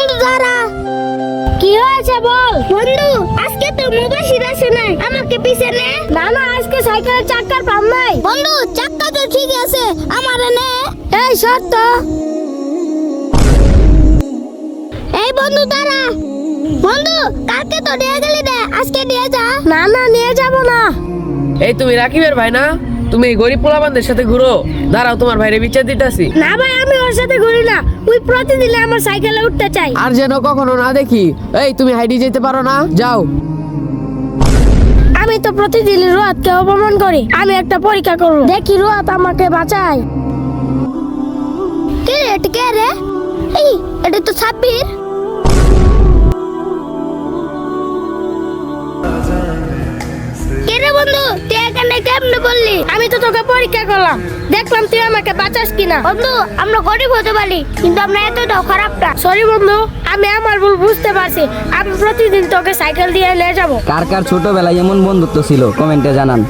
বন্ধু দাঁড়া। কি হয়েছে বল? বন্ধু আজকে তো মুবাশির আসে নাই, আমাকে পিছে নে। না না, আজকে সাইকেলের চাকার পাম নাই। বন্ধু চাক্কা তো ঠিক আছে, আমারে নে। এই শর্ত। এই বন্ধু দাঁড়া। বন্ধু কালকে তো দিয়ে গেলি রে, আজকে দিয়ে যা। না না, নিয়ে যাব না। এই তুমি রাকিবের ভাই না? তুমি এই গরিব পোলাপানদের সাথে ঘুরো। দাঁড়াও, তোমার ভাইরে বিচার দিতেছি। না ভাই, আমি ওর সাথে ঘুরি না। ওই প্রতিদিন আমার সাইকেলে উঠতে চাই। আর যেন কখনো না দেখি। এই তুমি হাইডি যেতে পারো না? যাও। আমি তো প্রতিদিন রোহাতকে অপমান করি। আমি একটা পরীক্ষা করব, দেখি রোহাত আমাকে বাঁচায়। কে রে এটা কে রে? এই এটা তো সাব্বির। কে রে বন্ধু, তুই এখানে কেমনে বললি? আমি তো তোকে পরীক্ষা করলাম, দেখলাম তুই আমাকে বাঁচাস কিনা। বন্ধু আমরা গরিব হতে পারি, কিন্তু আমরা এতটাও খারাপ না। সরি বন্ধু, আমি আমার ভুল বুঝতে পারছি। আমি প্রতিদিন তোকে সাইকেল দিয়ে নিয়ে যাবো। কার কার ছোটবেলায় এমন বন্ধুত্ব ছিল কমেন্টে জানান।